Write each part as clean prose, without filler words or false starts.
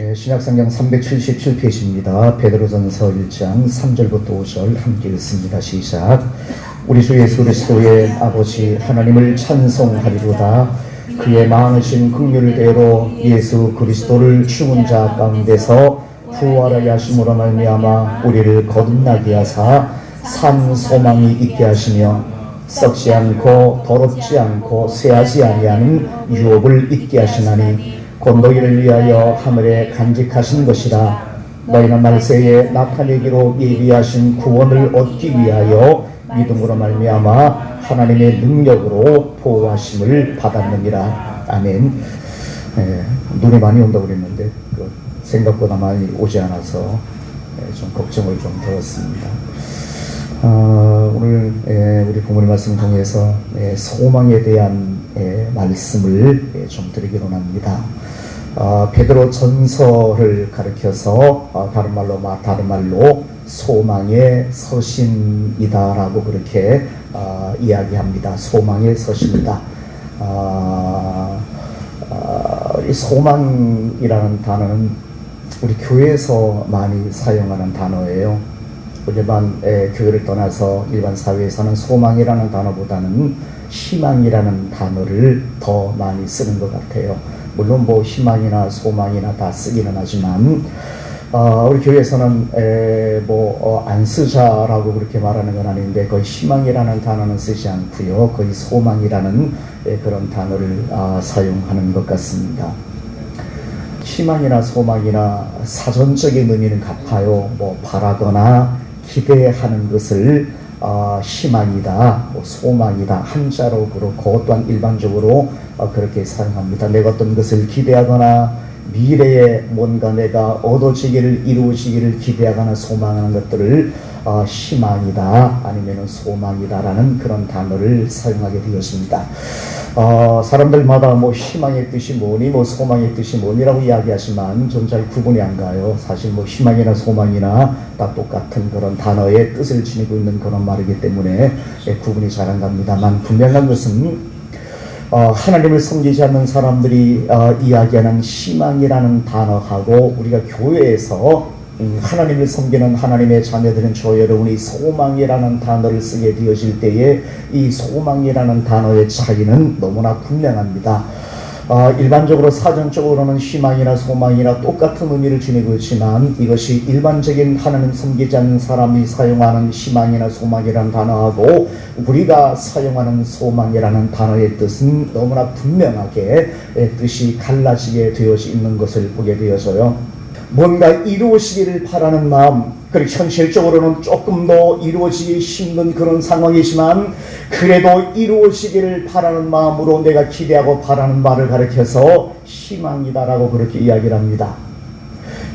신약성경 377페이지입니다. 베드로전서 1장 3절부터 5절 함께 읽습니다. 시작. 우리 주 예수 그리스도의 아버지 하나님을 찬송하리로다. 그의 많으신 긍휼대로 예수 그리스도를 죽은 자 가운데서 부활하게 하심으로 말미암아 우리를 거듭나게 하사 산 소망이 있게 하시며 썩지 않고 더럽지 않고 쇠하지 아니하는 유업을 있게 하시나니 곧 너희를 위하여 하늘에 간직하신 것이라. 너희는 말세에 나타내기로 예비하신 구원을 얻기 위하여 믿음으로 말미암아 하나님의 능력으로 보호하심을 받았느니라. 아멘. 눈이 많이 온다고 그랬는데 생각보다 많이 오지 않아서 좀 걱정을 좀 들었습니다. 오늘 우리 부모님 말씀 통해서 소망에 대한 말씀을 좀 드리기로 합니다. 베드로 전서를 가리켜서 다른 말로 소망의 서신이다라고 그렇게 이야기합니다. 소망의 서신이다. 이 소망이라는 단어는 우리 교회에서 많이 사용하는 단어예요. 일반 교회를 떠나서 일반 사회에서는 소망이라는 단어보다는 희망이라는 단어를 더 많이 쓰는 것 같아요. 물론 뭐 희망이나 소망이나 다 쓰기는 하지만 우리 교회에서는 안 쓰자라고 그렇게 말하는 건 아닌데 거의 희망이라는 단어는 쓰지 않고요. 거의 소망이라는 그런 단어를 사용하는 것 같습니다. 희망이나 소망이나 사전적인 의미는 같아요. 바라거나 기대하는 것을 희망이다, 소망이다, 한자로 그렇고 또한 일반적으로 그렇게 사용합니다. 내가 어떤 것을 기대하거나 미래에 뭔가 내가 얻어지기를 이루어지기를 기대하거나 소망하는 것들을 희망이다 아니면 소망이다라는 그런 단어를 사용하게 되었습니다. 사람들마다 희망의 뜻이 뭐니 소망의 뜻이 뭐니라고 이야기하지만 좀 잘 구분이 안 가요. 사실 희망이나 소망이나 다 똑같은 그런 단어의 뜻을 지니고 있는 그런 말이기 때문에 구분이 잘 안 갑니다만 분명한 것은 하나님을 섬기지 않는 사람들이 이야기하는 희망이라는 단어하고 우리가 교회에서 하나님을 섬기는 하나님의 자녀들은 저 여러분이 소망이라는 단어를 쓰게 되어질 때에 이 소망이라는 단어의 차이는 너무나 분명합니다. 일반적으로 사전적으로는 희망이나 소망이나 똑같은 의미를 지니고 있지만 이것이 일반적인 하나님 섬기지 않는 사람이 사용하는 희망이나 소망이라는 단어하고 우리가 사용하는 소망이라는 단어의 뜻은 너무나 분명하게 뜻이 갈라지게 되어 있는 것을 보게 되어서요. 뭔가 이루어지기를 바라는 마음, 그리고 현실적으로는 조금 더 이루어지기 힘든 그런 상황이지만 그래도 이루어지기를 바라는 마음으로 내가 기대하고 바라는 바를 가리켜서 희망이다라고 그렇게 이야기를 합니다.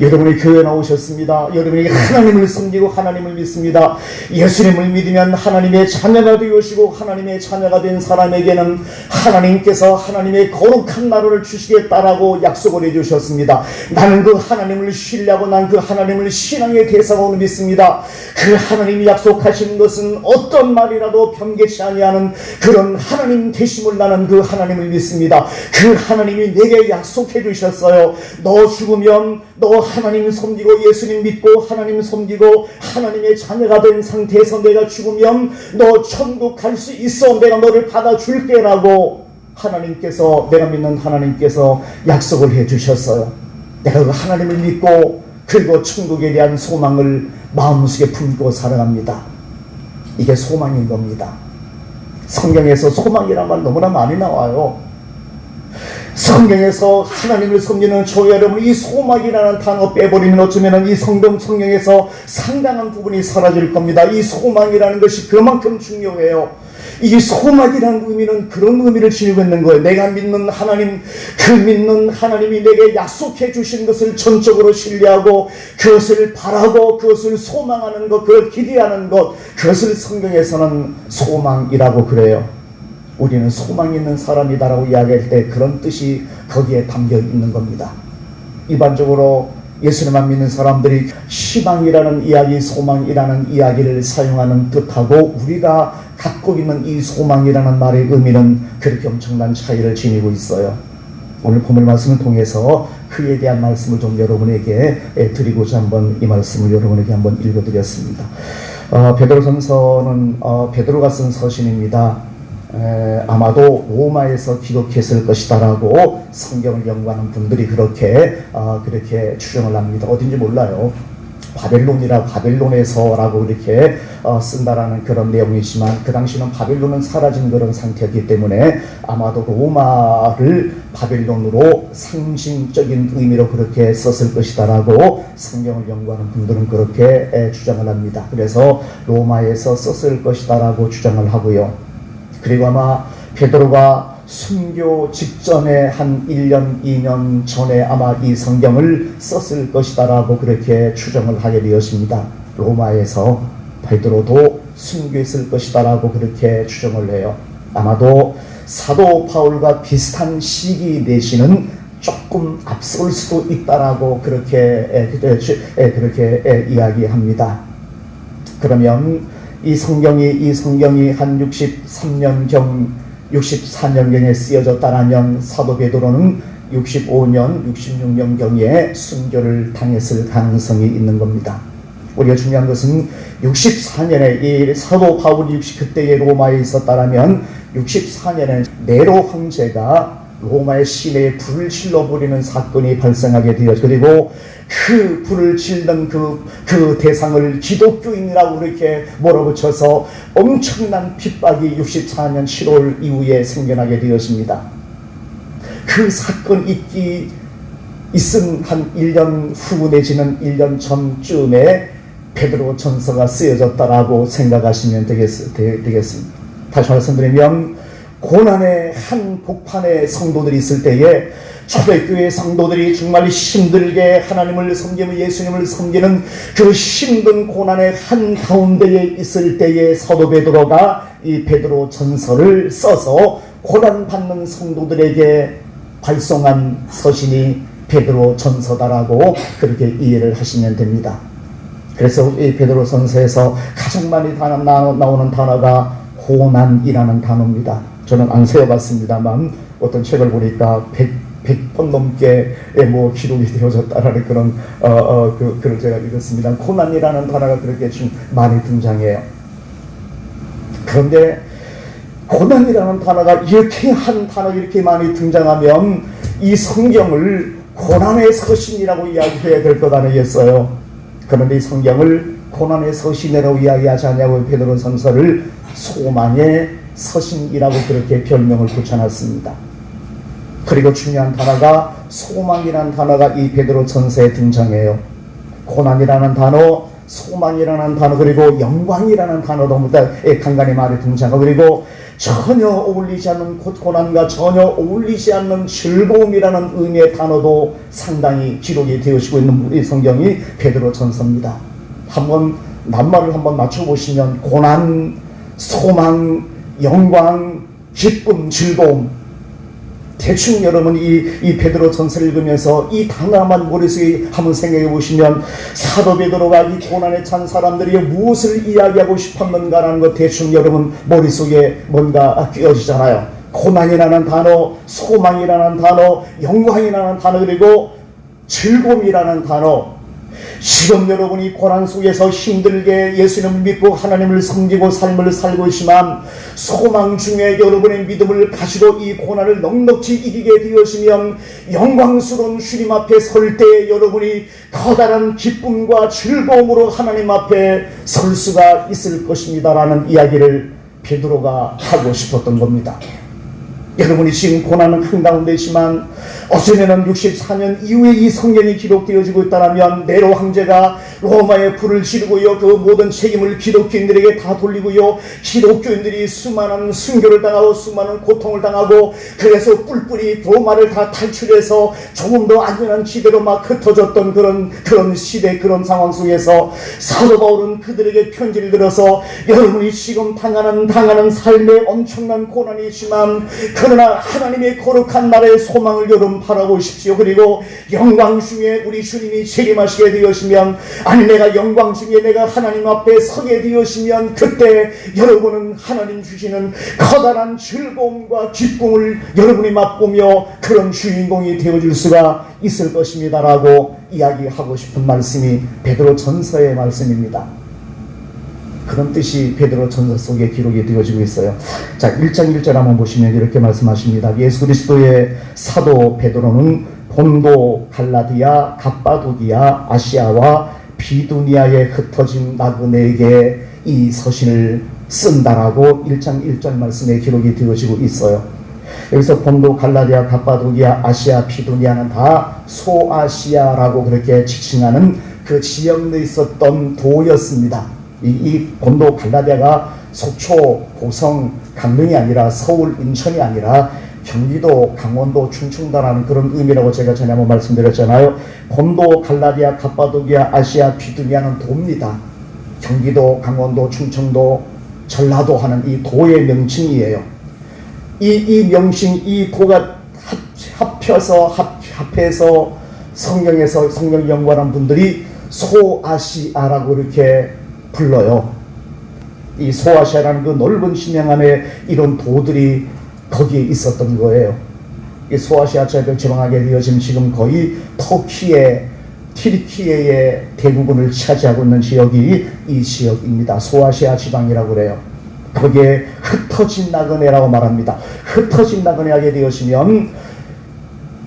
여러분이 교회 나오셨습니다. 여러분이 하나님을 섬기고 하나님을 믿습니다. 예수님을 믿으면 하나님의 자녀가 되시고 하나님의 자녀가 된 사람에게는 하나님께서 하나님의 거룩한 나라를 주시겠다라고 약속을 해주셨습니다. 나는 그 하나님을 신뢰하고 난 그 하나님을 신앙의 대상으로 믿습니다. 그 하나님이 약속하신 것은 어떤 말이라도 변개치 아니하는 그런 하나님 되심을 나는 그 하나님을 믿습니다. 그 하나님이 내게 약속해 주셨어요. 너 죽으면 너 하나님 섬기고 예수님 믿고 하나님 섬기고 하나님의 자녀가 된 상태에서 내가 죽으면 너 천국 갈 수 있어. 내가 너를 받아줄게 라고 하나님께서 내가 믿는 하나님께서 약속을 해주셨어요. 내가 그 하나님을 믿고 그리고 천국에 대한 소망을 마음속에 품고 살아갑니다. 이게 소망인 겁니다. 성경에서 소망이란 말 너무나 많이 나와요. 성경에서 하나님을 섬기는 저 여러분 이 소망이라는 단어 빼버리면 어쩌면 이 성경에서 상당한 부분이 사라질 겁니다. 이 소망이라는 것이 그만큼 중요해요. 이 소망이라는 의미는 그런 의미를 지니고 있는 거예요. 내가 믿는 하나님, 그 믿는 하나님이 내게 약속해 주신 것을 전적으로 신뢰하고 그것을 바라고 그것을 소망하는 것, 그걸 기대하는 것, 그것을 성경에서는 소망이라고 그래요. 우리는 소망 있는 사람이다라고 이야기할 때 그런 뜻이 거기에 담겨 있는 겁니다. 일반적으로 예수님만 믿는 사람들이 희망이라는 이야기, 소망이라는 이야기를 사용하는 뜻하고 우리가 갖고 있는 이 소망이라는 말의 의미는 그렇게 엄청난 차이를 지니고 있어요. 오늘 본문 말씀을 통해서 그에 대한 말씀을 좀 여러분에게 드리고자 한번 이 말씀을 여러분에게 한번 읽어드렸습니다. 베드로전서는 베드로가 쓴 서신입니다. 아마도 로마에서 기록했을 것이다라고 성경을 연구하는 분들이 그렇게 추정을 합니다. 어딘지 몰라요. 바벨론에서라고 이렇게 쓴다라는 그런 내용이지만, 그 당시는 바벨론은 사라진 그런 상태였기 때문에 아마도 로마를 바벨론으로 상징적인 의미로 그렇게 썼을 것이다라고 성경을 연구하는 분들은 그렇게 주장을 합니다. 그래서 로마에서 썼을 것이다라고 주장을 하고요. 그리고 아마 베드로가 순교 직전에 한 1년, 2년 전에 아마 이 성경을 썼을 것이다라고 그렇게 추정을 하게 되었습니다. 로마에서 베드로도 순교했을 것이다라고 그렇게 추정을 해요. 아마도 사도 바울과 비슷한 시기 내지는 조금 앞설 수도 있다라고 그렇게 이야기합니다. 그러면 이 성경이 한 64년경에 쓰여졌다라면 사도 베드로는 65년, 66년경에 순교를 당했을 가능성이 있는 겁니다. 우리가 중요한 것은 64년에 이 사도 바울이 그때의 로마에 있었다라면 64년에 네로 황제가 로마의 시내에 불을 질러버리는 사건이 발생하게 되었죠. 그리고 그 불을 질른 그 대상을 기독교인이라고 이렇게 몰아붙여서 엄청난 핍박이 64년 7월 이후에 생겨나게 되었습니다. 그 사건 있은 한 1년 후 내지는 1년 전쯤에 베드로 전서가 쓰여졌다라고 생각하시면 되겠습니다. 다시 말씀드리면, 고난의 한 복판에 성도들이 있을 때에 초대교회 성도들이 정말 힘들게 하나님을 섬기며 예수님을 섬기는 그 힘든 고난의 한 가운데에 있을 때에 사도 베드로가 이 베드로 전서를 써서 고난받는 성도들에게 발송한 서신이 베드로 전서다라고 그렇게 이해를 하시면 됩니다. 그래서 이 베드로 전서에서 가장 많이 나오는 단어가 고난이라는 단어입니다. 저는 안 세어봤습니다만 어떤 책을 보니까 100번 넘게 기록이 되어졌다라는 그런 글을 제가 읽었습니다. 고난이라는 단어가 그렇게 좀 많이 등장해요. 그런데 고난이라는 단어가 이렇게 이렇게 많이 등장하면 이 성경을 고난의 서신이라고 이야기해야 될 것 아니겠어요? 그런데 이 성경을 고난의 서신이라고 이야기하지 않냐고 베드로 전서를 소망의 서신이라고 그렇게 별명을 붙여놨습니다. 그리고 중요한 단어가 소망이라는 단어가 이 베드로 전서에 등장해요. 고난이라는 단어, 소망이라는 단어, 그리고 영광이라는 단어도 간간히 많이 등장하고, 그리고 전혀 어울리지 않는 고난과 전혀 어울리지 않는 즐거움이라는 의미의 단어도 상당히 기록이 되어지고 있는 이 성경이 베드로 전서입니다. 한번 낱말을 한번 맞춰보시면 고난, 소망, 영광, 기쁨, 즐거움, 대충 여러분 이 베드로 전서를 읽으면서 이 단어만 머릿속에 한번 생각해 보시면 사도 베드로가 이 고난에 찬 사람들이 무엇을 이야기하고 싶었는가라는 것 대충 여러분 머릿속에 뭔가 끼어지잖아요. 고난이라는 단어, 소망이라는 단어, 영광이라는 단어, 그리고 즐거움이라는 단어. 지금 여러분이 고난 속에서 힘들게 예수님을 믿고 하나님을 섬기고 삶을 살고 있지만 소망 중에 여러분의 믿음을 가지고 이 고난을 넉넉히 이기게 되어지면 영광스러운 주님 앞에 설 때 여러분이 커다란 기쁨과 즐거움으로 하나님 앞에 설 수가 있을 것입니다라는 이야기를 베드로가 하고 싶었던 겁니다. 여러분이 지금 고난은 한가운데지만 어쩌면은 64년 이후에 이 성경이 기록되어지고 있다면 네로 황제가 로마에 불을 지르고요, 그 모든 책임을 기독교인들에게 다 돌리고요, 기독교인들이 수많은 순교를 당하고 수많은 고통을 당하고, 그래서 뿔뿔이 로마를 다 탈출해서 조금 더 안전한 지대로 막 흩어졌던 그런 시대, 그런 상황 속에서 사도 바울은 그들에게 편지를 들어서 여러분이 지금 당하는 삶에 엄청난 고난이 있지만 그 그러나 하나님의 거룩한 나라의 소망을 여러분 바라보십시오. 그리고 영광 중에 우리 주님이 재림하시게 되었으면, 아니 내가 영광 중에 내가 하나님 앞에 서게 되었으면, 그때 여러분은 하나님 주시는 커다란 즐거움과 기쁨을 여러분이 맛보며 그런 주인공이 되어줄 수가 있을 것입니다라고 이야기하고 싶은 말씀이 베드로 전서의 말씀입니다. 그런 뜻이 베드로 전서 속에 기록이 되어지고 있어요. 자, 1장 1절 한번 보시면 이렇게 말씀하십니다. 예수 그리스도의 사도 베드로는 본도, 갈라디아, 갑바도기아, 아시아와 비두니아에 흩어진 나그네에게 이 서신을 쓴다라고 1장 1절 말씀에 기록이 되어지고 있어요. 여기서 본도, 갈라디아, 갑바도기아, 아시아, 비두니아는 다 소아시아라고 그렇게 지칭하는 그 지역 내에 있었던 도였습니다. 이 본도, 갈라디아가 속초, 고성, 강릉이 아니라 서울, 인천이 아니라 경기도, 강원도, 충청도라는 그런 의미라고 제가 전에 한번 말씀드렸잖아요. 본도, 갈라디아, 갑바도기아, 아시아, 비두니아는 도입니다. 경기도, 강원도, 충청도, 전라도 하는 이 도의 명칭이에요. 이 명칭, 이 도가 합해서 성경에서 성경 연구하는 분들이 소아시아라고 이렇게 불러요. 이 소아시아라는 그 넓은 심양 안에 이런 도들이 거기에 있었던 거예요. 이 소아시아 지방하게 되어진 지금 거의 튀르키예의 대부분을 차지하고 있는 지역이 이 지역입니다. 소아시아 지방이라고 그래요. 거기에 흩어진 나그네라고 말합니다. 흩어진 나그네 하게 되었으면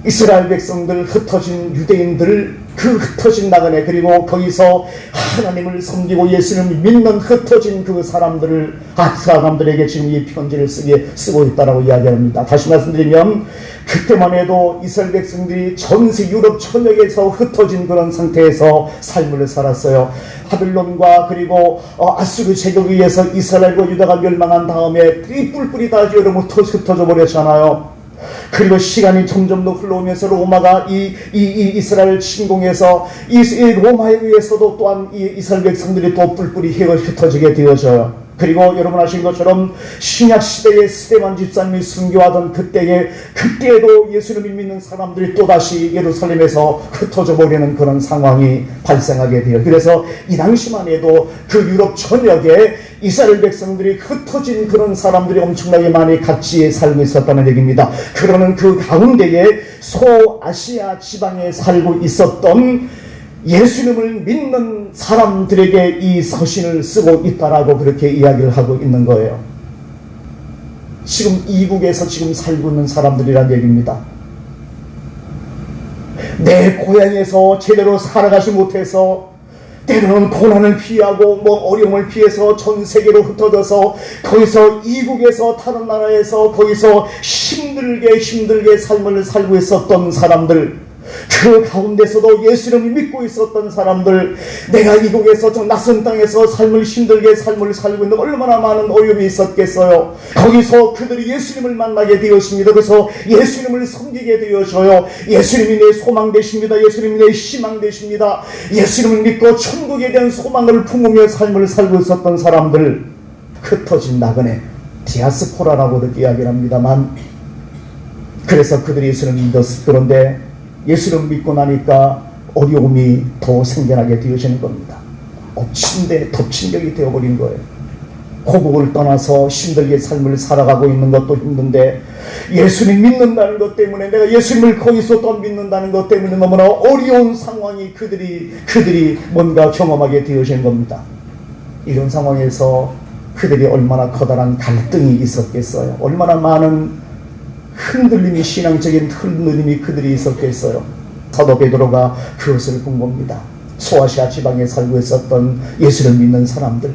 이스라엘 백성들, 흩어진 유대인들, 그 흩어진 나그네, 그리고 거기서 하나님을 섬기고 예수를 믿는 흩어진 그 사람들에게 지금 이 편지를 쓰고 있다라고 이야기합니다. 다시 말씀드리면 그때만 해도 이스라엘 백성들이 전세 유럽 전역에서 흩어진 그런 상태에서 삶을 살았어요. 바빌론과 그리고 아수르 제국에 의해서 이스라엘과 유다가 멸망한 다음에 뿔뿔이 다 여러분 흩어져 버렸잖아요. 그리고 시간이 점점 더 흘러오면서 로마가 이 이스라엘 침공해서 이 로마에 의해서도 또한 이 이스라엘 백성들이 또 뿔뿔이 흩어지게 되어져요. 그리고 여러분 아시는 것처럼 신약 시대에 스데반 집사님이 순교하던 그때에도 예수님을 믿는 사람들이 또다시 예루살렘에서 흩어져 버리는 그런 상황이 발생하게 돼요. 그래서 이 당시만 해도 그 유럽 전역에 이스라엘 백성들이 흩어진 그런 사람들이 엄청나게 많이 같이 살고 있었다는 얘기입니다. 그러는 그 가운데에 소아시아 지방에 살고 있었던 예수님을 믿는 사람들에게 이 서신을 쓰고 있다라고 그렇게 이야기를 하고 있는 거예요. 지금 이국에서 지금 살고 있는 사람들이란 얘기입니다. 내 고향에서 제대로 살아가지 못해서 때로는 고난을 피하고 어려움을 피해서 전 세계로 흩어져서 거기서 이국에서 다른 나라에서 거기서 힘들게 삶을 살고 있었던 사람들, 그 가운데서도 예수님을 믿고 있었던 사람들, 내가 이국에서 저 낯선 땅에서 힘들게 삶을 살고 있는 얼마나 많은 어려움이 있었겠어요. 거기서 그들이 예수님을 만나게 되었습니다. 그래서 예수님을 섬기게 되어져요. 예수님이 내 소망 되십니다. 예수님이 내 희망 되십니다. 예수님을 믿고 천국에 대한 소망을 품으며 삶을 살고 있었던 사람들, 흩어진 나그네, 디아스포라라고 그렇게 이야기를 합니다만, 그래서 그들이 예수님을 믿었을, 그런데 예수를 믿고 나니까 어려움이 더 생겨나게 되어지는 겁니다. 엎친 데 덮친 격이 되어버린 거예요. 고국을 떠나서 힘들게 삶을 살아가고 있는 것도 힘든데 예수님 믿는다는 것 때문에, 내가 예수님을 거기서 또 믿는다는 것 때문에 너무나 어려운 상황이 그들이 뭔가 경험하게 되어지는 겁니다. 이런 상황에서 그들이 얼마나 커다란 갈등이 있었겠어요. 얼마나 많은 흔들림이, 신앙적인 흔들림이 그들이 있었겠어요. 사도 베드로가 그것을 본 겁니다. 소아시아 지방에 살고 있었던 예수를 믿는 사람들,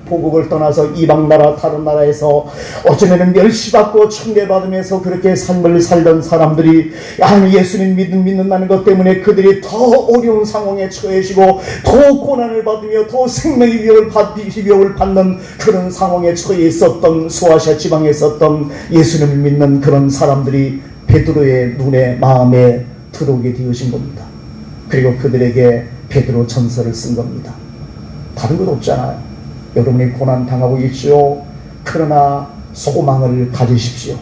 고국을 떠나서 이방 나라, 다른 나라에서 어쩌면 멸시받고 천대받으면서 그렇게 삶을 살던 사람들이 예수님 믿는다는 것 때문에 그들이 더 어려운 상황에 처해지고 더 고난을 받으며 더 생명의 위협을 받는 그런 상황에 처해 있었던 소아시아 지방에 있었던 예수님을 믿는 그런 사람들이 베드로의 눈에, 마음에 들어오게 되어진 겁니다. 그리고 그들에게 베드로 전서를 쓴 겁니다. 다른 것 없잖아요. 여러분이 고난 당하고 있지요. 그러나 소망을 가지십시오.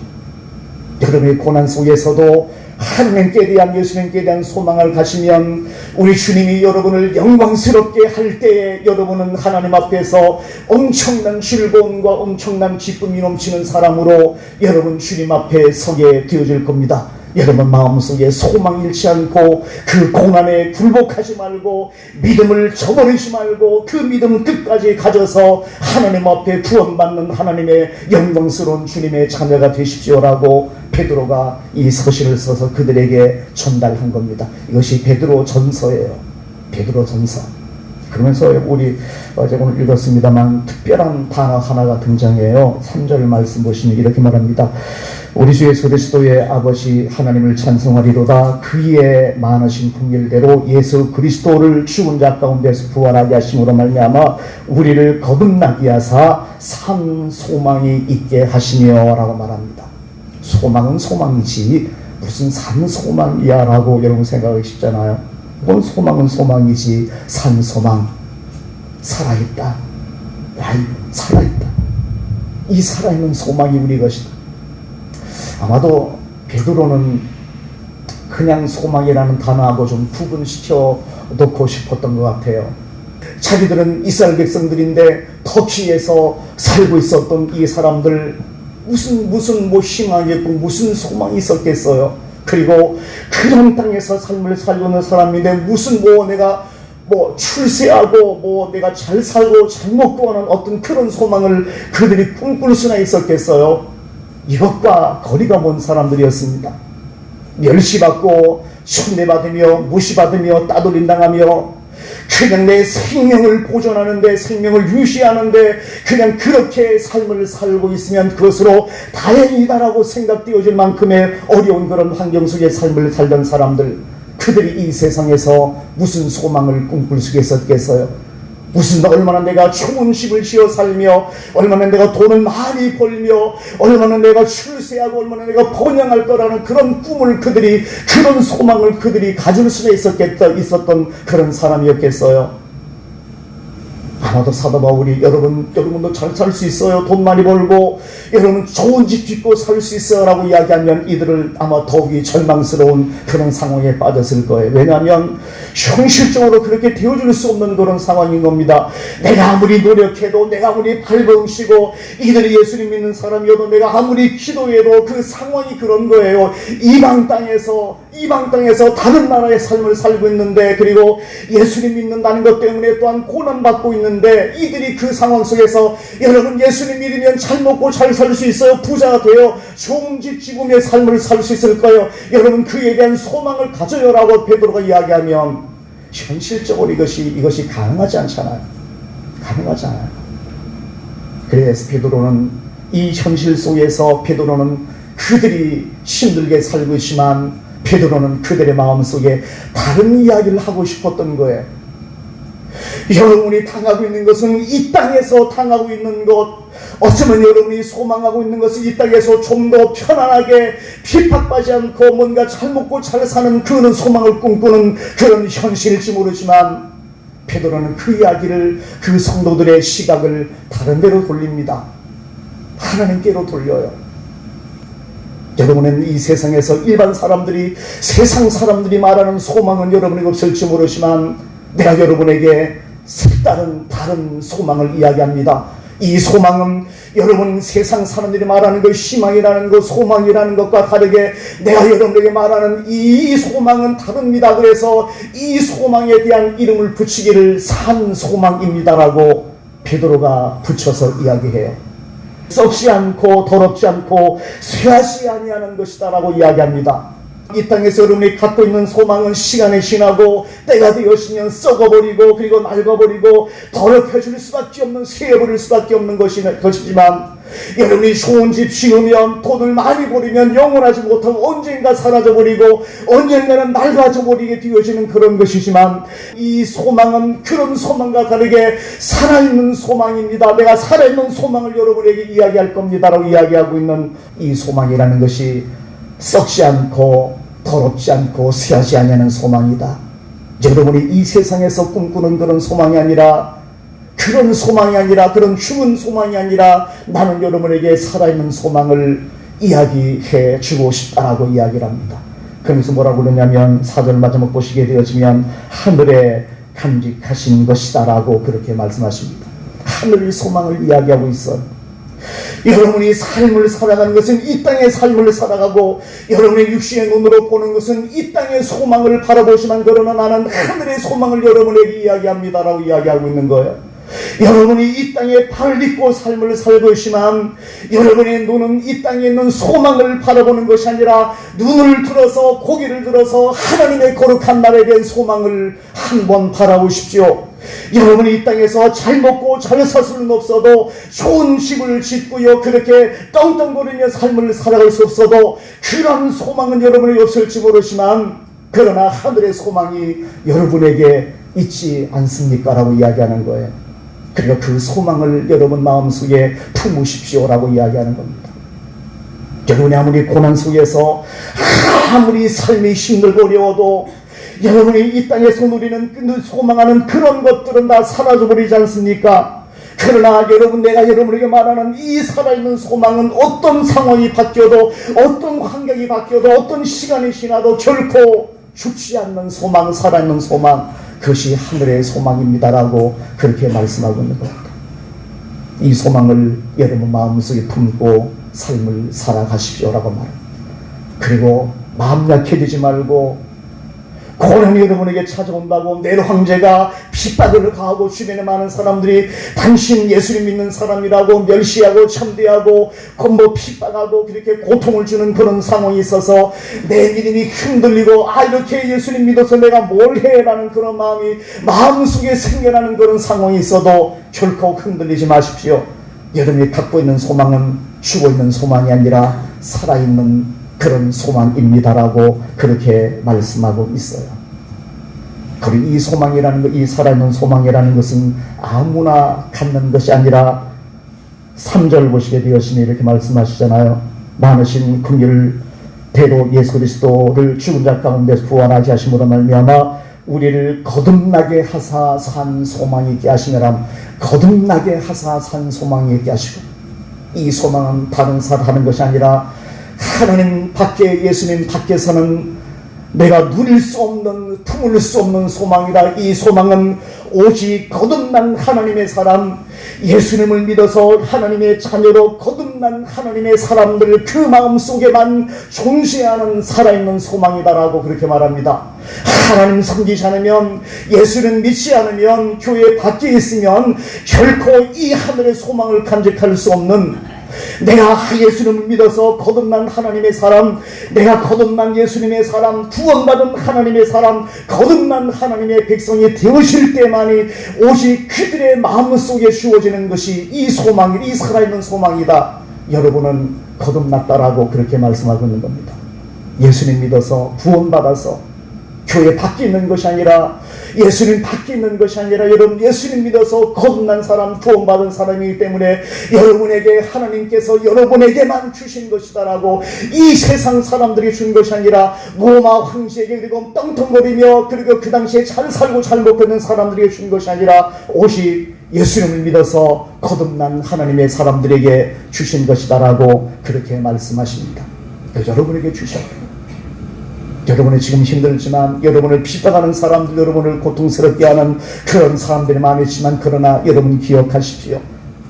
여러분의 고난 속에서도 하나님께 대한, 예수님께 대한 소망을 가시면 우리 주님이 여러분을 영광스럽게 할 때에 여러분은 하나님 앞에서 엄청난 즐거움과 엄청난 기쁨이 넘치는 사람으로 여러분 주님 앞에 서게 되어질 겁니다. 여러분 마음속에 소망 잃지 않고 그 고난에 굴복하지 말고 믿음을 저버리지 말고 그 믿음 끝까지 가져서 하나님 앞에 구원받는 하나님의 영광스러운 주님의 자녀가 되십시오라고 베드로가 이 서신을 써서 그들에게 전달한 겁니다. 이것이 베드로 전서예요. 베드로 전서. 그러면서 우리 어제 오늘 읽었습니다만 특별한 단어 하나가 등장해요. 3절 말씀 보시면 이렇게 말합니다. 우리 주 예수 그리스도의 아버지 하나님을 찬송하리로다. 그의 많으신 긍휼대로 예수 그리스도를 죽은 자 가운데서 부활하게 하심으로 말미암아 우리를 거듭나게 하사 산 소망이 있게 하시며 라고 말합니다. 소망은 소망이지 무슨 산 소망이야 라고 여러분 생각하기 쉽잖아요. 뭔 소망은 소망이지. 산 소망. 살아있다. 살아있다. 이 살아있는 소망이 우리 것이다. 아마도 베드로는 그냥 소망이라는 단어하고 좀 구분시켜 놓고 싶었던 것 같아요. 자기들은 이스라엘 백성들인데 터키에서 살고 있었던 이 사람들 무슨 희망이 있고 무슨 소망이 있었겠어요. 그리고 그런 땅에서 삶을 살고 있는 사람인데 무슨 내가 출세하고 내가 잘 살고 잘 먹고 하는 어떤 그런 소망을 그들이 꿈꿀 수나 있었겠어요. 이것과 거리가 먼 사람들이었습니다. 멸시받고 천대받으며 무시받으며 따돌림당하며 그냥 내 생명을 보존하는데, 생명을 유지하는데 그냥 그렇게 삶을 살고 있으면 그것으로 다행이다라고 생각되어질 만큼의 어려운 그런 환경 속에 삶을 살던 사람들, 그들이 이 세상에서 무슨 소망을 꿈꿀 수 있었겠어요? 얼마나 내가 좋은 집을 지어 살며, 얼마나 내가 돈을 많이 벌며, 얼마나 내가 출세하고, 얼마나 내가 번영할 거라는 그런 꿈을 그런 소망을 그들이 가질 수가 있었던 그런 사람이었겠어요. 아마도 사도 바울이 여러분도 잘 살 수 있어요. 돈 많이 벌고 여러분 좋은 집 짓고 살 수 있어요 라고 이야기하면 이들을 아마 더욱이 절망스러운 그런 상황에 빠졌을 거예요. 왜냐하면 현실적으로 그렇게 되어줄 수 없는 그런 상황인 겁니다. 내가 아무리 노력해도, 내가 아무리 발버둥치고, 이들이 예수님 믿는 사람이어도, 내가 아무리 기도해도 그 상황이 그런 거예요. 이방 땅에서 다른 나라의 삶을 살고 있는데, 그리고 예수님 믿는다는 것 때문에 또한 고난받고 있는데, 이들이 그 상황 속에서 여러분 예수님 믿으면 잘 먹고 잘 살 수 있어요. 부자가 되어 좋은 집 지금의 삶을 살 수 있을 거예요. 여러분 그에 대한 소망을 가져요라고 베드로가 이야기하면 현실적으로 이것이 가능하지 않잖아요. 가능하지 않아요. 그래서 베드로는 이 현실 속에서 그들이 힘들게 살고 있지만 베드로는 그들의 마음속에 다른 이야기를 하고 싶었던 거예요. 여러분이 당하고 있는 것은 이 땅에서 당하고 있는 것, 어쩌면 여러분이 소망하고 있는 것은 이 땅에서 좀 더 편안하게 핍박받지 않고 뭔가 잘 먹고 잘 사는 그런 소망을 꿈꾸는 그런 현실일지 모르지만 베드로는 그 이야기를, 그 성도들의 시각을 다른 데로 돌립니다. 하나님께로 돌려요. 여러분은 이 세상에서 세상 사람들이 말하는 소망은 여러분에게 없을지 모르지만 내가 여러분에게 다른 소망을 이야기합니다. 이 소망은 여러분 세상 사람들이 말하는 그 희망이라는 것, 소망이라는 것과 다르게 내가 여러분에게 말하는 이 소망은 다릅니다. 그래서 이 소망에 대한 이름을 붙이기를 산 소망입니다라고 베드로가 붙여서 이야기해요. 썩지 않고 더럽지 않고 쇠하지 아니하는 것이다라고 이야기합니다. 이 땅에서 여러분이 갖고 있는 소망은 시간이 지나고 때가 되었으면 썩어버리고 그리고 낡아버리고 더럽혀질 수밖에 없는, 쇠해버릴 수밖에 없는 것이지만 여러분이 좋은 집 지으면 돈을 많이 벌이면 영원하지 못하고 언젠가 사라져버리고 언젠가는 낡아져버리게 되어지는 그런 것이지만 이 소망은 그런 소망과 다르게 살아있는 소망입니다. 내가 살아있는 소망을 여러분에게 이야기할 겁니다 라고 이야기하고 있는 이 소망이라는 것이 썩지 않고 더럽지 않고 쇠하지 아니하는 소망이다. 여러분이 이 세상에서 꿈꾸는 그런 소망이 아니라, 그런 죽은 소망이 아니라 나는 여러분에게 살아있는 소망을 이야기해 주고 싶다라고 이야기를 합니다. 그러면서 뭐라고 그러냐면 4절 마지막 보시게 되어지면 하늘에 간직하신 것이다라고 그렇게 말씀하십니다. 하늘의 소망을 이야기하고 있어요. 여러분이 삶을 살아가는 것은 이 땅의 삶을 살아가고, 여러분의 육신의 눈으로 보는 것은 이 땅의 소망을 바라보지만, 그러나 나는 하늘의 소망을 여러분에게 이야기합니다라고 이야기하고 있는 거예요. 여러분이 이 땅에 발 딛고 삶을 살고 있지만, 여러분의 눈은 이 땅에 있는 소망을 바라보는 것이 아니라 눈을 들어서, 고개를 들어서 하나님의 거룩한 날에 대한 소망을 한번 바라보십시오. 여러분이 이 땅에서 잘 먹고 잘 살 수는 없어도, 좋은 집을 짓고요 그렇게 떵떵거리며 삶을 살아갈 수 없어도, 그런 소망은 여러분이 없을지 모르지만, 그러나 하늘의 소망이 여러분에게 있지 않습니까? 라고 이야기하는 거예요. 그리고 그 소망을 여러분 마음속에 품으십시오라고 이야기하는 겁니다. 여러분이 아무리 고난 속에서, 아무리 삶이 힘들고 어려워도, 여러분이 이 땅에서 누리는, 소망하는 그런 것들은 다 사라져버리지 않습니까? 그러나 여러분, 내가 여러분에게 말하는 이 살아있는 소망은 어떤 상황이 바뀌어도, 어떤 환경이 바뀌어도, 어떤 시간이 지나도 결코 죽지 않는 소망, 살아있는 소망, 그것이 하늘의 소망입니다라고 그렇게 말씀하고 있는 겁니다. 이 소망을 여러분 마음속에 품고 삶을 살아가십시오라고 말합니다. 그리고 마음 약해지지 말고, 고난이 여러분에게 찾아온다고 네로 황제가 핍박을 가하고 주변에 많은 사람들이 당신 예수님 믿는 사람이라고 멸시하고 참대하고 핍박하고 그렇게 고통을 주는 그런 상황이 있어서 내 믿음이 흔들리고, 이렇게 예수님 믿어서 내가 뭘 해? 라는 그런 마음이 마음속에 생겨나는 그런 상황이 있어도 결코 흔들리지 마십시오. 여러분이 갖고 있는 소망은 죽어 있는 소망이 아니라 살아있는 그런 소망입니다라고 그렇게 말씀하고 있어요. 그리고 이 소망이라는 것, 이 살아있는 소망이라는 것은 아무나 갖는 것이 아니라 3절 보시게 되었으니 이렇게 말씀하시잖아요. 많으신 긍휼을 대로 예수 그리스도를 죽은 자 가운데서 부활하게 하심으로 말미암아 우리를 거듭나게 하사 산 소망이 있게 하시느라, 거듭나게 하사 산 소망이 있게 하시고, 이 소망은 다른 사람 것이 아니라 하나님 밖에, 예수님 밖에서는 내가 누릴 수 없는, 품을 수 없는 소망이다. 이 소망은 오직 거듭난 하나님의 사람, 예수님을 믿어서 하나님의 자녀로 거듭난 하나님의 사람들 그 마음속에만 존재하는 살아있는 소망이다라고 그렇게 말합니다. 하나님 섬기지 않으면, 예수를 믿지 않으면, 교회 밖에 있으면 결코 이 하늘의 소망을 간직할 수 없는, 내가 예수님을 믿어서 거듭난 하나님의 사람, 내가 거듭난 예수님의 사람, 구원받은 하나님의 사람, 거듭난 하나님의 백성이 되으실 때만이 오직 그들의 마음속에 주어지는 것이 이 소망, 이 살아있는 소망이다. 여러분은 거듭났다라고 그렇게 말씀하고 있는 겁니다. 예수님 믿어서 구원받아서 교회 밖에 있는 것이 아니라, 예수님 밖에 있는 것이 아니라, 여러분 예수님 믿어서 거듭난 사람, 구원받은 사람이기 때문에 여러분에게 하나님께서 여러분에게만 주신 것이다라고, 이 세상 사람들이 준 것이 아니라 로마 황제에게, 그리고 떵떵거리며 그리고 그 당시에 잘 살고 잘 먹고 있는 사람들에게 준 것이 아니라 오직 예수님을 믿어서 거듭난 하나님의 사람들에게 주신 것이다라고 그렇게 말씀하십니다. 여러분에게 주셨고, 여러분이 지금 힘들지만, 여러분을 핍박하는 사람들, 여러분을 고통스럽게 하는 그런 사람들이 많지만, 그러나 여러분 기억하십시오.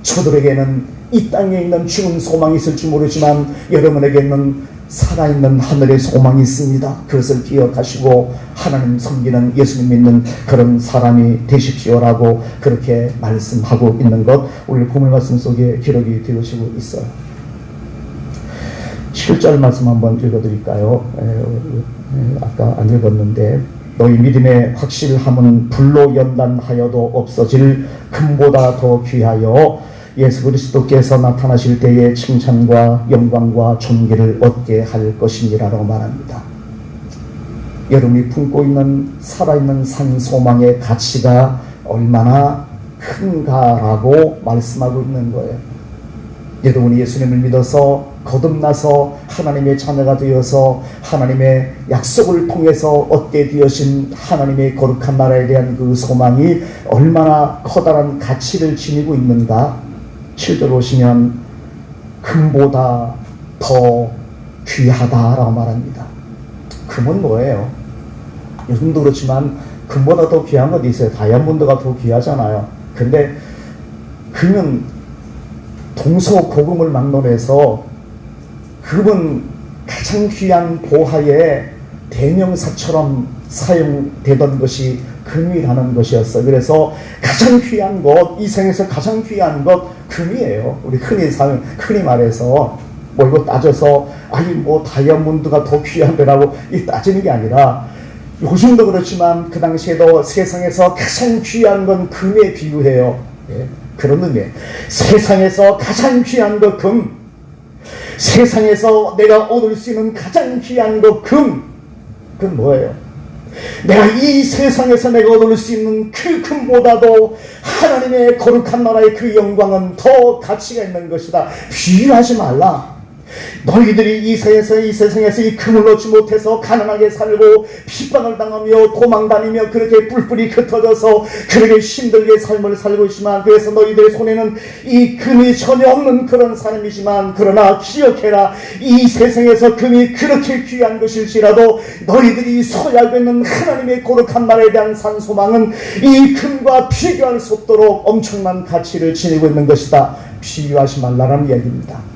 저들에게는 이 땅에 있는 죽은 소망이 있을지 모르지만 여러분에게는 살아있는 하늘의 소망이 있습니다. 그것을 기억하시고 하나님 섬기는, 예수님 믿는 그런 사람이 되십시오라고 그렇게 말씀하고 있는 것, 오늘 본문 말씀 속에 기록이 되어지고 있어요. 7절 말씀 한번 읽어드릴까요? 아까 안 읽었는데, 너희 믿음의 확실함은 불로 연단하여도 없어질 금보다 더 귀하여 예수 그리스도께서 나타나실 때에 칭찬과 영광과 존귀를 얻게 할 것이니라고 말합니다. 여러분이 품고 있는 살아있는 산 소망의 가치가 얼마나 큰가라고 말씀하고 있는 거예요. 여러분이 예수님을 믿어서 거듭나서 하나님의 자녀가 되어서 하나님의 약속을 통해서 얻게 되어진 하나님의 거룩한 나라에 대한 그 소망이 얼마나 커다란 가치를 지니고 있는가. 7절 보시면 금보다 더 귀하다라고 말합니다. 금은 뭐예요? 요즘도 그렇지만 금보다 더 귀한 것도 있어요. 다이아몬드가 더 귀하잖아요. 근데 금은 동서고금을 막론해서 금은 가장 귀한 보화의 대명사처럼 사용되던 것이 금이라는 것이었어요. 그래서 가장 귀한 것, 이 생에서 가장 귀한 것 금이에요. 우리 흔히 말해서 뭐 이거 따져서 아니 뭐 다이아몬드가 더 귀한데라고 따지는 게 아니라, 요즘도 그렇지만 그 당시에도 세상에서 가장 귀한 건 금에 비유해요. 예, 그런 의미. 세상에서 가장 귀한 것 금. 세상에서 내가 얻을 수 있는 가장 귀한 것 금. 그건 뭐예요? 내가 이 세상에서 내가 얻을 수 있는 그 금보다도 하나님의 거룩한 나라의 그 영광은 더 가치가 있는 것이다. 비유하지 말라. 너희들이 이 세상에서 이 금을 얻지 못해서 가난하게 살고 핍박을 당하며 도망다니며 그렇게 뿔뿔이 흩어져서 그렇게 힘들게 삶을 살고 있지만, 그래서 너희들의 손에는 이 금이 전혀 없는 그런 사람이지만, 그러나 기억해라. 이 세상에서 금이 그렇게 귀한 것일지라도 너희들이 소유하고 있는 하나님의 거룩한 나라에 대한 산소망은 이 금과 비교할 수 없도록 엄청난 가치를 지니고 있는 것이다. 비유하지 말라라는 이야기입니다.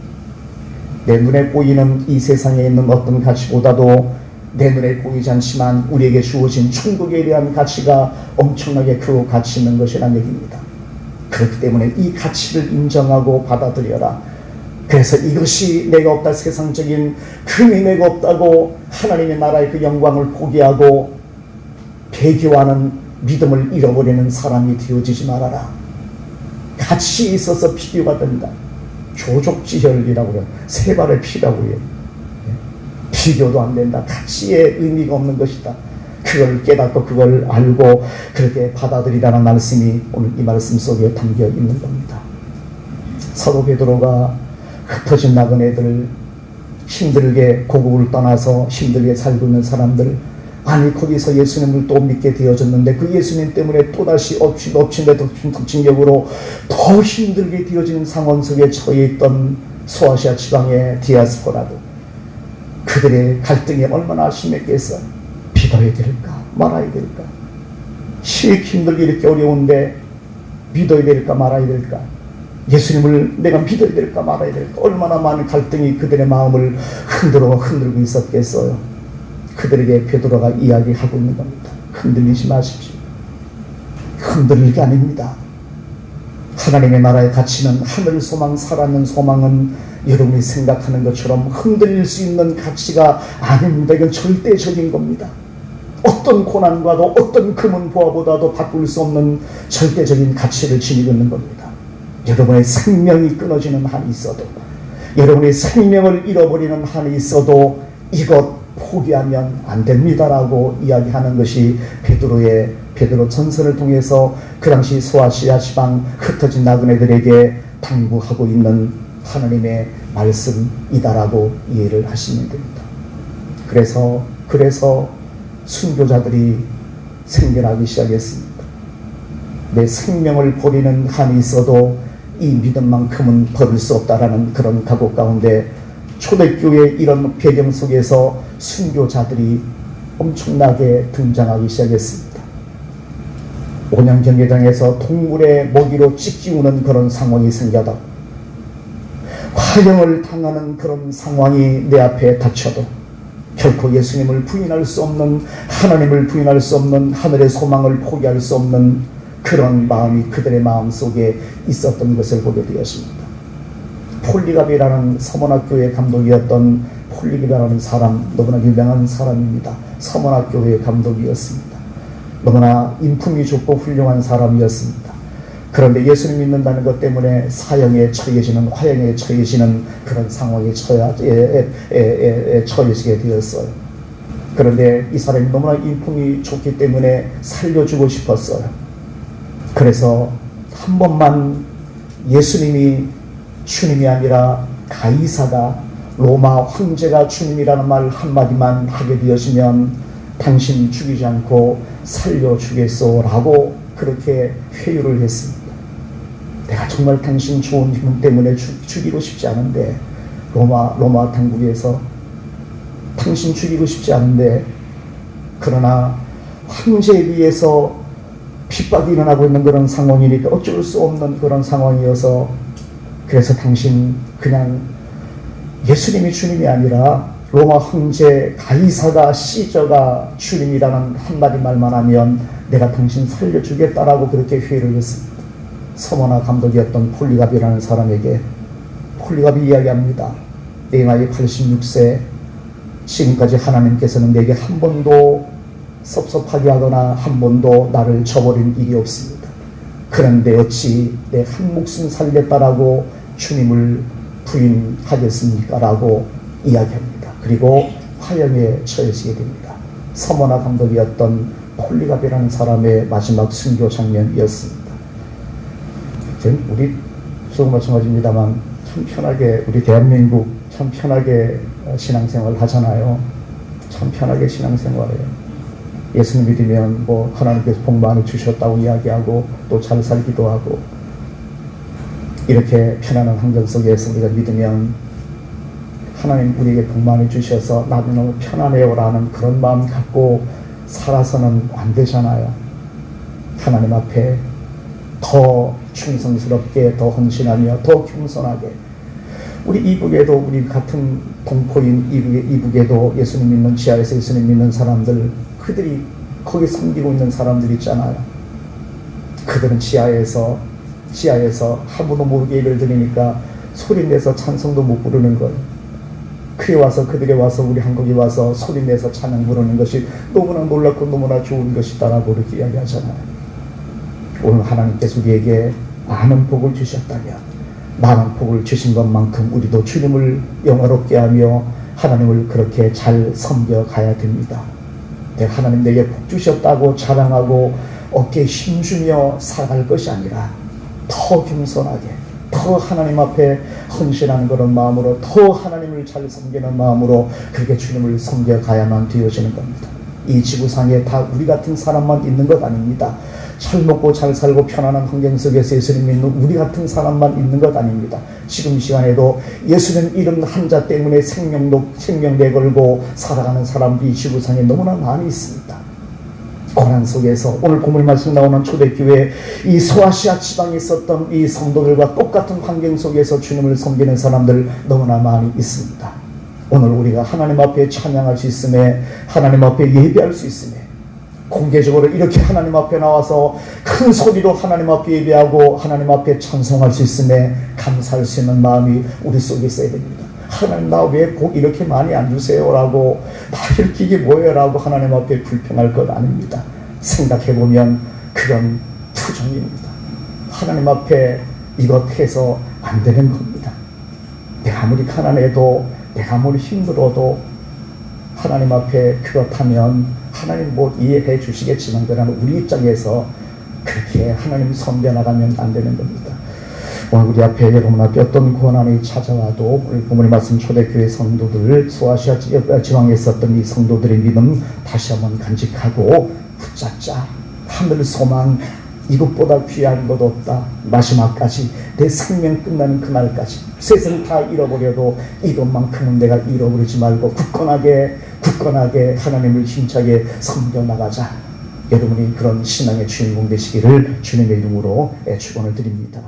내 눈에 보이는 이 세상에 있는 어떤 가치보다도 내 눈에 보이지 않지만 우리에게 주어진 천국에 대한 가치가 엄청나게 크고 가치 있는 것이라는 얘기입니다. 그렇기 때문에 이 가치를 인정하고 받아들여라. 그래서 이것이 내가 없다, 세상적인 금이 내가 없다고 하나님의 나라의 그 영광을 포기하고 배교하는 믿음을 잃어버리는 사람이 되어지지 말아라. 가치 있어서 비교가 된다. 조족지혈이라고 해요. 세 발의 피라고 해요. 비교도 안 된다. 가치의 의미가 없는 것이다. 그걸 깨닫고 그걸 알고 그렇게 받아들이라는 말씀이 오늘 이 말씀 속에 담겨 있는 겁니다. 사도 베드로가 흩어진 나그네들, 힘들게 고국을 떠나서 힘들게 살고 있는 사람들, 아니 거기서 예수님을 또 믿게 되어졌는데 그 예수님 때문에 또다시 덮친 격으로 더 힘들게 되어지는 상황 속에 처해 있던 소아시아 지방의 디아스포라도 그들의 갈등이 얼마나 심했겠어. 믿어야 될까 말아야 될까, 힘들게 이렇게 어려운데 믿어야 될까 말아야 될까, 예수님을 내가 믿어야 될까 말아야 될까, 얼마나 많은 갈등이 그들의 마음을 흔들고 있었겠어요. 그들에게 베드로가 이야기하고 있는 겁니다. 흔들리지 마십시오. 흔들릴 게 아닙니다. 하나님의 나라의 가치는, 하늘 소망, 살아있는 소망은 여러분이 생각하는 것처럼 흔들릴 수 있는 가치가 아닙니다. 이건 절대적인 겁니다. 어떤 고난과도 어떤 금은 보화보다도 바꿀 수 없는 절대적인 가치를 지니고 있는 겁니다. 여러분의 생명이 끊어지는 한이 있어도, 여러분의 생명을 잃어버리는 한이 있어도 이것 포기하면 안 됩니다라고 이야기하는 것이 베드로 전설을 통해서 그 당시 소아시아 지방 흩어진 나그네들에게 당부하고 있는 하나님의 말씀이다라고 이해를 하시면 됩니다. 그래서 순교자들이 생겨나기 시작했습니다. 내 생명을 버리는 한이 있어도 이 믿음만큼은 버릴 수 없다라는 그런 각오 가운데 초대교회 이런 배경 속에서 순교자들이 엄청나게 등장하기 시작했습니다. 온양 경계장에서 동물의 먹이로 찢기우는 그런 상황이 생겨도, 화형을 당하는 그런 상황이 내 앞에 닥쳐도 결코 예수님을 부인할 수 없는, 하나님을 부인할 수 없는, 하늘의 소망을 포기할 수 없는 그런 마음이 그들의 마음 속에 있었던 것을 보게 되었습니다. 폴리갑이라는 서문학교의 감독이었던 폴리갑이라는 사람, 너무나 유명한 사람입니다. 서문학교의 감독이었습니다. 너무나 인품이 좋고 훌륭한 사람이었습니다. 그런데 예수님 믿는다는 것 때문에 사형에 처해지는, 화형에 처해지는 그런 상황에 처해지게 되었어요. 그런데 이 사람이 너무나 인품이 좋기 때문에 살려주고 싶었어요. 그래서 한 번만 예수님이 주님이 아니라 가이사가, 로마 황제가 주님이라는 말 한마디만 하게 되었으면 당신 죽이지 않고 살려주겠소라고 그렇게 회유를 했습니다. 내가 정말 당신 좋은 힘 때문에 죽이고 싶지 않은데 로마 당국에서 당신 죽이고 싶지 않은데, 그러나 황제에 의해서 핍박이 일어나고 있는 그런 상황이니까 어쩔 수 없는 그런 상황이어서, 그래서 당신 그냥 예수님이 주님이 아니라 로마 황제 가이사가 시저가 주님이라는 한마디 말만 하면 내가 당신 살려주겠다라고 그렇게 회의를 했습니다. 서머나 감독이었던 폴리갑이라는 사람에게 폴리갑이 이야기합니다. 내 나이 86세, 지금까지 하나님께서는 내게 한 번도 섭섭하게 하거나 한 번도 나를 저버린 일이 없습니다. 그런데 어찌 내 한 목숨 살겠다라고 주님을 부인하겠습니까? 라고 이야기합니다. 그리고 화형에 처해지게 됩니다. 서머나 감독이었던 폴리갑이라는 사람의 마지막 순교 장면이었습니다. 우리 조금 마찬가지입니다만 참 편하게, 우리 대한민국 참 편하게 신앙생활 하잖아요. 참 편하게 신앙생활해요. 예수님 믿으면 뭐 하나님께서 복 많이 주셨다고 이야기하고 또 잘 살기도 하고, 이렇게 편안한 환경 속에서 우리가 믿으면 하나님 우리에게 복 많이 주셔서 나도 너무 편안해요 라는 그런 마음 갖고 살아서는 안 되잖아요. 하나님 앞에 더 충성스럽게, 더 헌신하며, 더 겸손하게, 우리 이북에도, 우리 같은 동포인 이북에도 예수님 믿는, 지하에서 예수님 믿는 사람들, 그들이 거기 섬기고 있는 사람들 있잖아요. 그들은 지하에서 아무도 모르게 예배를 드리니까 소리내서 찬송도 못 부르는 거예요. 그들이 와서 우리 한국에 와서 소리내서 찬양 부르는 것이 너무나 놀랍고 너무나 좋은 것이다라고 그렇게 이야기하잖아요. 오늘 하나님께서 우리에게 많은 복을 주셨다면, 많은 복을 주신 것만큼 우리도 주님을 영화롭게 하며 하나님을 그렇게 잘 섬겨가야 됩니다. 하나님 내게 복 주셨다고 자랑하고 어깨에 힘주며 살아갈 것이 아니라 더 겸손하게, 더 하나님 앞에 헌신하는 그런 마음으로, 더 하나님을 잘 섬기는 마음으로 그렇게 주님을 섬겨가야만 되어지는 겁니다. 이 지구상에 다 우리 같은 사람만 있는 것 아닙니다. 잘 먹고 잘 살고 편안한 환경 속에서 예수님 믿는 우리 같은 사람만 있는 것 아닙니다. 지금 이 시간에도 예수님 이름 한자 때문에 생명 내걸고 살아가는 사람들이 지구상에 너무나 많이 있습니다. 고난 속에서 오늘 본문 말씀 나오는 초대교회, 이 소아시아 지방에 있었던 이 성도들과 똑같은 환경 속에서 주님을 섬기는 사람들 너무나 많이 있습니다. 오늘 우리가 하나님 앞에 찬양할 수 있음에, 하나님 앞에 예배할 수 있음에, 공개적으로 이렇게 하나님 앞에 나와서 큰 소리로 하나님 앞에 예배하고 하나님 앞에 찬송할 수 있음에 감사할 수 있는 마음이 우리 속에 있어야 됩니다. 하나님 나 왜 복 이렇게 많이 안 주세요? 라고, 나 이렇게 이게 뭐예요? 라고 하나님 앞에 불평할 것 아닙니다. 생각해보면 그건 투정입니다. 하나님 앞에 이것 해서 안 되는 겁니다. 내가 아무리 가난해도, 내가 아무리 힘들어도 하나님 앞에 그렇다면 하나님 뭐 이해해 주시겠지만, 그러나 우리 입장에서 그렇게 하나님 섬겨나가면 안 되는 겁니다. 오늘 우리 앞에, 여러분 앞에 어떤 고난이 찾아와도 오늘 부모님 말씀 초대교회 성도들, 소아시아 지방에 있었던 이 성도들의 믿음 다시 한번 간직하고 붙잡자. 하늘 소망, 이것보다 귀한 것 없다. 마지막까지, 내 생명 끝나는 그날까지 세상 다 잃어버려도 이것만큼은 내가 잃어버리지 말고 굳건하게 하나님을 힘차게 섬겨나가자. 여러분이 그런 신앙의 주인공 되시기를 주님의 이름으로 축원을 드립니다.